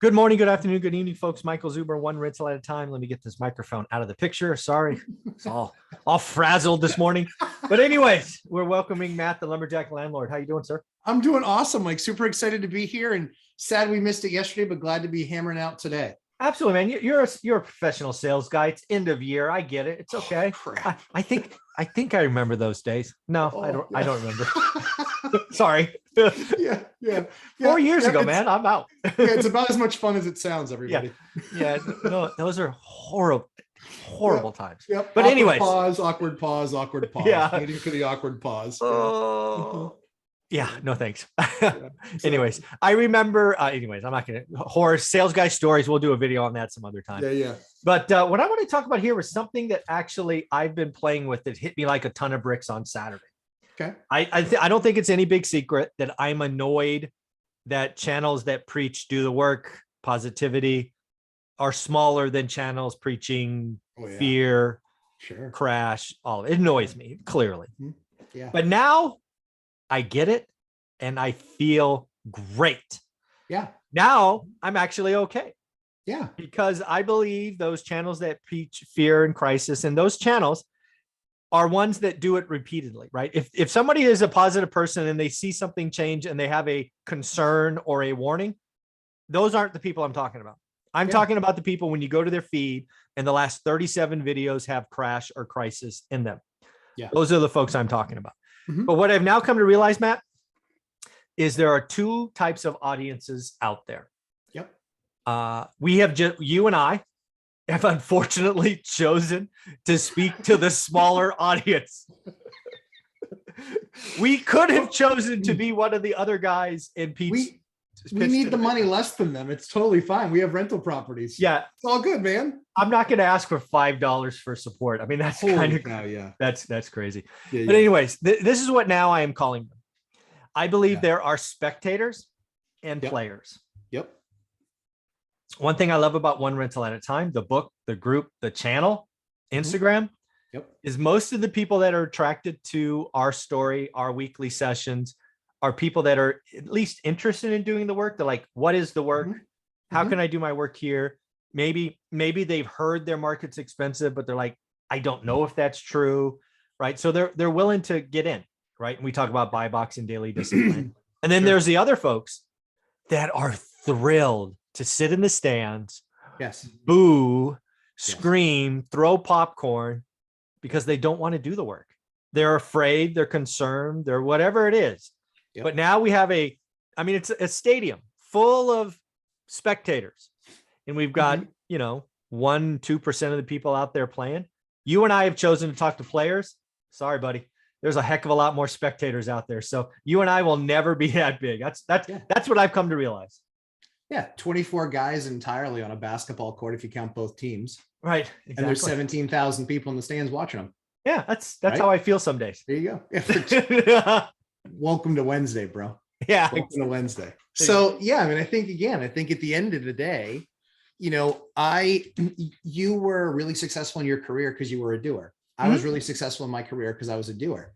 Good morning, good afternoon, good evening, folks. Michael Zuber, one rental at a time. Let me get this microphone out of the picture. Sorry, it's all frazzled this morning. But anyways, we're welcoming Matt, the lumberjack landlord. How you doing, sir? I'm doing awesome. Like super excited to be here and sad we missed it yesterday, but glad to be hammering out today. Absolutely, man. You're a professional sales guy. It's end of year. I get it. It's okay. Crap. I think I remember those days. No, I don't. yeah. I don't remember. Sorry. Yeah. 4 years ago, man. I'm out. Yeah, it's about as much fun as it sounds, everybody. Yeah. No, those are horrible times. Yep. But anyways, awkward pause. Yeah. Waiting for the awkward pause. Oh. Yeah, no thanks. Yeah. Anyways, I remember, I'm not going to horror sales guy stories. We'll do a video on that some other time. Yeah. But what I want to talk about here was something that actually I've been playing with that hit me like a ton of bricks on Saturday. Okay. I don't think it's any big secret that I'm annoyed that channels that preach do the work, positivity are smaller than channels preaching fear, crash, all of it. It annoys me clearly. Yeah. But now I get it and I feel great. Yeah. Now I'm actually okay. Yeah. Because I believe those channels that preach fear and crisis, and those channels are ones that do it repeatedly, right? If somebody is a positive person and they see something change and they have a concern or a warning, those aren't the people I'm talking about. I'm talking about the people when you go to their feed and the last 37 videos have crash or crisis in them. Yeah. Those are the folks I'm talking about. But what I've now come to realize, Matt, is there are two types of audiences out there. Yep. We have you and I have unfortunately chosen to speak to the smaller audience. We could have chosen to be one of the other guys in Pete's. We need the money less than them. It's totally fine. We have rental properties. Yeah. It's all good, man. I'm not going to ask for $5 for support. I mean, that's kind of, that's crazy. Yeah, but anyways, this is what now I am calling them. I believe there are spectators and players. Yep. One thing I love about One Rental at a Time, the book, the group, the channel, Instagram, is most of the people that are attracted to our story, our weekly sessions, are people that are at least interested in doing the work. They're like, what is the work? How can I do my work here? Maybe they've heard their market's expensive, but they're like, I don't know if that's true, right? So they're willing to get in, right? And we talk about buy box and daily discipline. And then there's the other folks that are thrilled to sit in the stands, boo, scream, throw popcorn because they don't want to do the work. They're afraid, they're concerned, they're whatever it is. But now we have it's a stadium full of spectators and we've got, 1-2% of the people out there playing. You and I have chosen to talk to players. Sorry, buddy. There's a heck of a lot more spectators out there. So you and I will never be that big. That's what I've come to realize. Yeah. 24 guys entirely on a basketball court, if you count both teams. Right. Exactly. And there's 17,000 people in the stands watching them. Yeah. That's how I feel some days. There you go. Welcome to Wednesday, bro. Yeah. Welcome to Wednesday. So I think at the end of the day, you were really successful in your career because you were a doer. I was really successful in my career because I was a doer.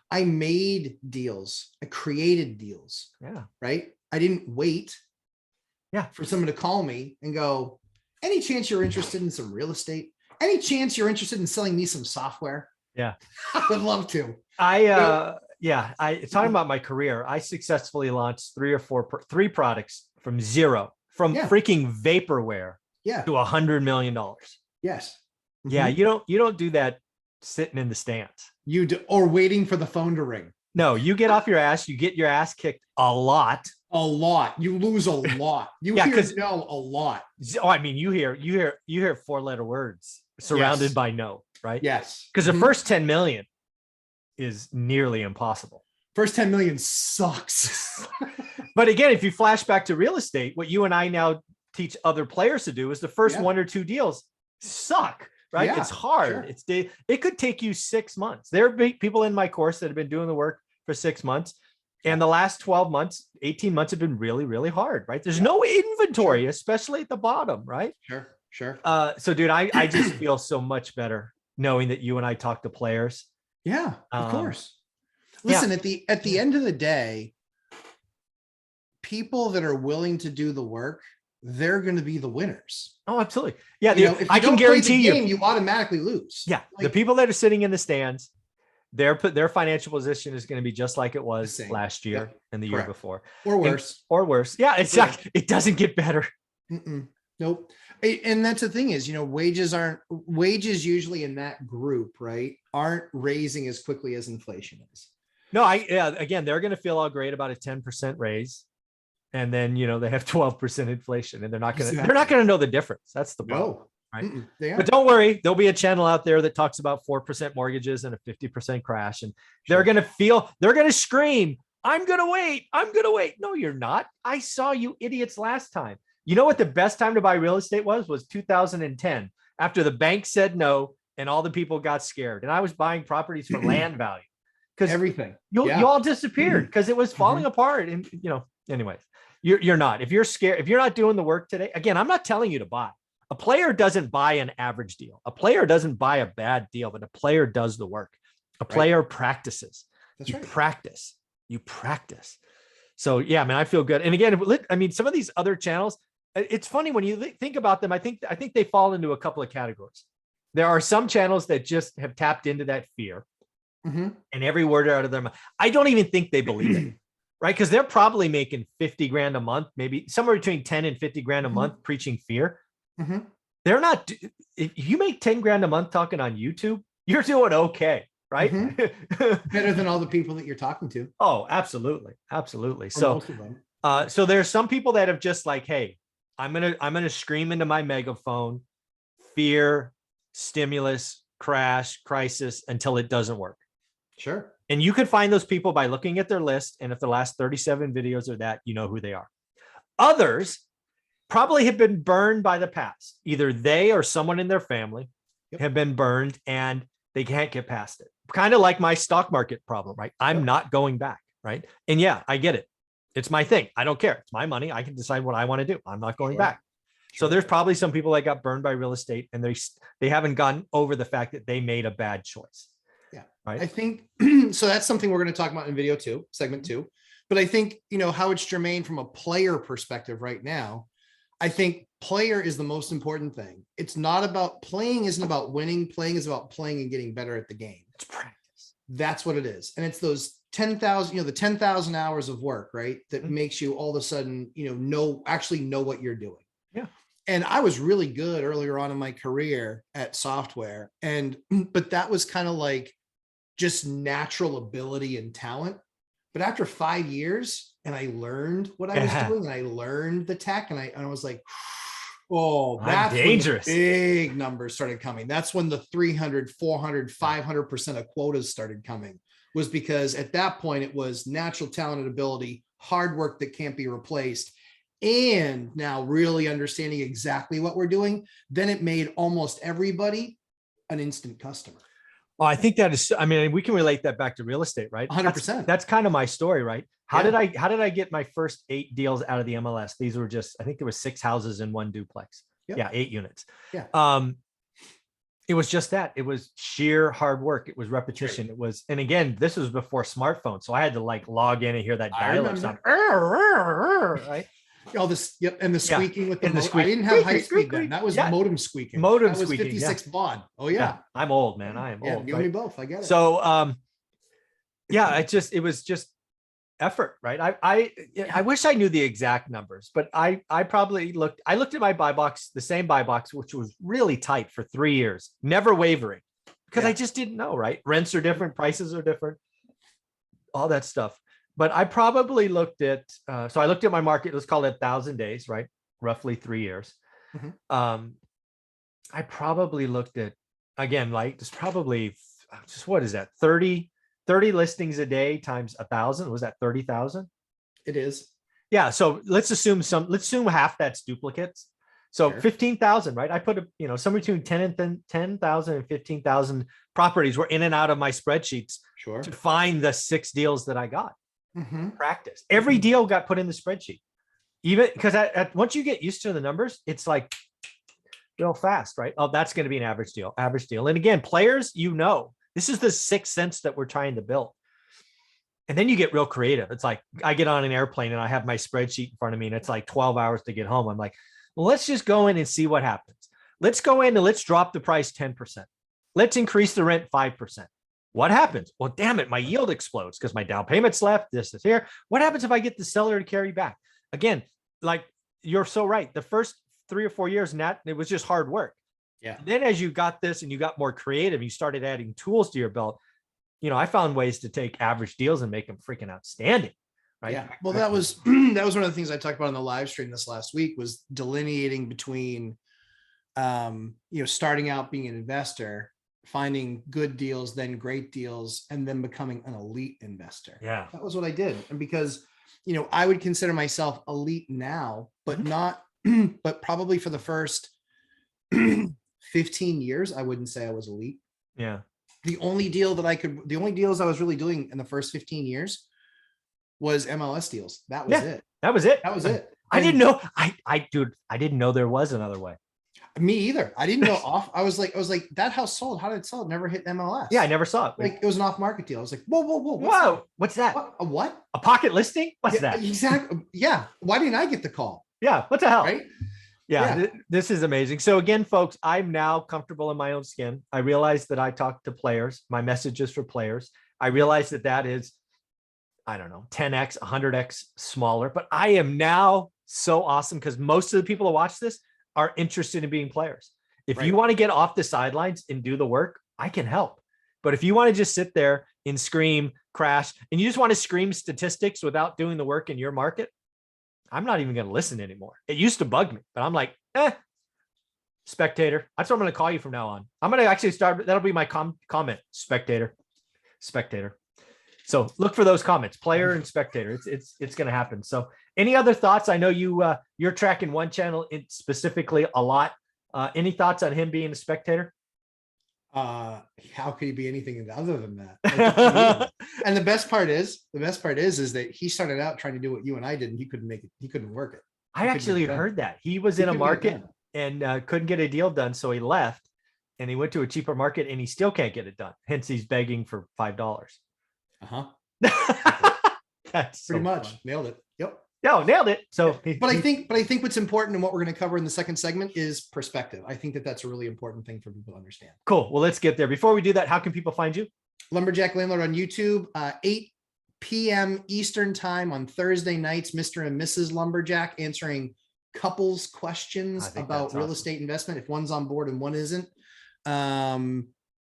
I made deals. I created deals. Yeah. Right. I didn't wait for someone to call me and go, any chance you're interested in some real estate? Any chance you're interested in selling me some software? Yeah. I would love to. Talking about my career, I successfully launched three products from zero, from freaking vaporware to $100 million. Yes. Yeah. You don't do that sitting in the stands. You do, or waiting for the phone to ring. No, you get off your ass, you get your ass kicked a lot. You lose a lot. You hear no a lot. Oh, I mean, you hear 4-letter words surrounded by no, right? Yes. Because the first 10 million is nearly impossible. First 10 million sucks. But again, if you flash back to real estate, what you and I now teach other players to do is the first 1 or 2 deals suck, right? It's hard. Sure. It could take you 6 months. There are people in my course that have been doing the work for 6 months. And the last 12 months, 18 months have been really, really hard, right? There's no inventory, especially at the bottom, right? Sure. So dude, I just feel so much better knowing that you and I talk to players. Yeah, of course. Listen, at the end of the day, people that are willing to do the work they're going to be the winners. Oh, absolutely. Yeah. If I can guarantee you automatically lose. Yeah. Like, the people that are sitting in the stands, their financial position is going to be just like it was last year and the year before. Or worse. Or worse. Yeah. It's like, it doesn't get better. Nope. And that's the thing is, wages usually in that group, right, aren't raising as quickly as inflation is. No, again, they're going to feel all great about a 10% raise. And then, they have 12% inflation, and they're not going to know the difference. That's the problem. Right. But don't worry, there'll be a channel out there that talks about 4% mortgages and a 50% crash. And they're going to scream, I'm going to wait. I'm going to wait. No, you're not. I saw you idiots last time. You know what the best time to buy real estate was 2010, after the bank said no and all the people got scared. And I was buying properties for land value, because everything you all disappeared because it was falling apart. And anyways, you're not. If you're scared, if you're not doing the work today, again, I'm not telling you to buy. A player doesn't buy an average deal. A player doesn't buy a bad deal, but a player does the work. A player practices. That's right. You practice. So yeah, man, I feel good. And again, I mean, some of these other channels, it's funny when you think about them. I think they fall into a couple of categories. There are some channels that just have tapped into that fear, and every word out of their mouth. I don't even think they believe it, right? Because they're probably making 50 grand a month, maybe somewhere between 10 and 50 grand a month preaching fear. They're not. If you make 10 grand a month talking on YouTube, you're doing okay, right? Better than all the people that you're talking to. Oh, absolutely, absolutely. So, so there's some people that have just like, hey, I'm gonna scream into my megaphone, fear, stimulus, crash, crisis, until it doesn't work. Sure. And you can find those people by looking at their list, and if the last 37 videos are that, you know who they are. Others probably have been burned by the past. Either they or someone in their family have been burned and they can't get past it. Kind of like my stock market problem, right? I'm not going back, right? And yeah, I get it. It's my thing. I don't care. It's my money. I can decide what I want to do. I'm not going back. So there's probably some people that got burned by real estate, and they haven't gotten over the fact that they made a bad choice. Yeah. Right. I think so. That's something we're going to talk about in video 2, segment 2. But I think, how it's germane from a player perspective right now. I think player is the most important thing. It's not about playing, isn't about winning. Playing is about playing and getting better at the game. It's practice. That's what it is. And it's those 10,000, the 10,000 hours of work, right? That makes you all of a sudden, actually know what you're doing. Yeah. And I was really good earlier on in my career at software. But that was kind of like just natural ability and talent. But after 5 years, and I learned what I was doing, and I learned the tech, and I was like, oh, that's dangerous. When the big numbers started coming. That's when the 300, 400, 500% of quotas started coming, was because at that point it was natural talent and ability, hard work that can't be replaced. And now really understanding exactly what we're doing, then it made almost everybody an instant customer. Well, I think that is, I mean, we can relate that back to real estate, right? 100%. That's kind of my story, right? How did I get my first 8 deals out of the MLS? These were just, I think there was 6 houses in one duplex. Yeah. 8 units. Yeah. It was just that. It was sheer hard work. It was repetition. It was, and again, this was before smartphones. So I had to like log in and hear that dial-up sound. Right? All this, and the squeaking with the I didn't have high speed then. That was modem squeaking. Modem that was squeaking. 56 baud. Oh yeah. I'm old, man. I am old. You and me both. I get it. So it was just effort, right? I wish I knew the exact numbers, but I probably looked at my buy box, the same buy box, which was really tight for 3 years, never wavering, because I just didn't know, right? Rents are different, prices are different, all that stuff. But I probably looked at, so I looked at my market, let's call it 1,000 days, right? Roughly 3 years. I probably looked at, again, like there's probably just, what is that? 30 listings a day times 1,000. Was that 30,000? It is. Yeah. So let's assume half that's duplicates. So 15,000, right? I put somewhere between 10,000 and 15,000 properties were in and out of my spreadsheets to find the 6 deals that I got. Practice. Every deal got put in the spreadsheet, even because once you get used to the numbers, it's like real fast, right? Oh, that's going to be an average deal. And again, players, this is the 6th sense that we're trying to build. And then you get real creative. It's like I get on an airplane and I have my spreadsheet in front of me and it's like 12 hours to get home. I'm like, well, let's just go in and see what happens. Let's go in and let's drop the price 10%. Let's increase the rent 5%. What happens? Well, damn it, my yield explodes because my down payment's left. This is here. What happens if I get the seller to carry back? Again, like you're so right. The first 3 or 4 years, Nat, it was just hard work. Yeah. And then as you got this and you got more creative, you started adding tools to your belt. I found ways to take average deals and make them freaking outstanding. Right. Yeah. Well, that was one of the things I talked about on the live stream this last week was delineating between, starting out being an investor, finding good deals, then great deals, and then becoming an elite investor. Yeah. That was what I did. And because, I would consider myself elite now, but not, but probably for the first 15 years, I wouldn't say I was elite. Yeah. The only deals I was really doing in the first 15 years was MLS deals. That was it. That was it. That was it. I didn't know. Dude, I didn't know there was another way. Me either. I didn't know I was like, that house sold. How did it sell? It never hit MLS. Yeah, I never saw it. Like it was an off-market deal. I was like, whoa. What's that? A what? A pocket listing? What's that? Exactly. Yeah. Why didn't I get the call? Yeah. What the hell? Right. Yeah. This is amazing. So again, folks, I'm now comfortable in my own skin. I realize that I talk to players. My message is for players. I realize that is, I don't know, 10x, 100x smaller, but I am now so awesome because most of the people who watch this are interested in being players. If you want to get off the sidelines and do the work, I can help. But if you want to just sit there and scream, crash, and you just want to scream statistics without doing the work in your market, I'm not even going to listen anymore. It used to bug me, but I'm like, spectator. That's what I'm going to call you from now on. I'm going to actually start. That'll be my comment. Spectator. So look for those comments, player and spectator. It's going to happen. So any other thoughts? I know you're tracking one channel specifically a lot. Any thoughts on him being a spectator? How could he be anything other than that? And the best part is that he started out trying to do what you and I did, and he couldn't make it. He couldn't work it. I actually heard that he was in a market and couldn't get a deal done. So he left and he went to a cheaper market and he still can't get it done. Hence he's begging for $5. That's pretty much fun. Nailed it. Yep. No, nailed it. So, but I think what's important and what we're going to cover in the second segment is perspective. I think that's a really important thing for people to understand. Cool. Well, let's get there. Before we do that, how can people find you? Lumberjack Landlord on YouTube, 8 p.m. Eastern time on Thursday nights, Mr. and Mrs. Lumberjack answering couples questions about real estate investment. If one's on board and one isn't,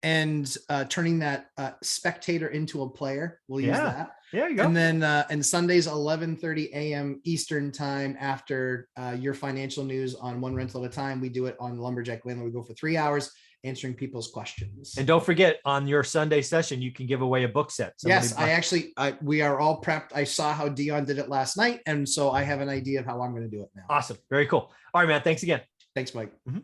and turning that spectator into a player. We'll use that. Yeah, you go. And then and Sundays 11:30 a.m. Eastern time after your financial news on One Rental at a Time. We do it on Lumberjack Landlord. We go for 3 hours answering people's questions. And don't forget, on your Sunday session, you can give away a book set. Yes, we are all prepped. I saw how Dion did it last night, and so I have an idea of how I'm going to do it now. Awesome. Very cool. All right, man. Thanks again. Thanks, Mike. Mm-hmm.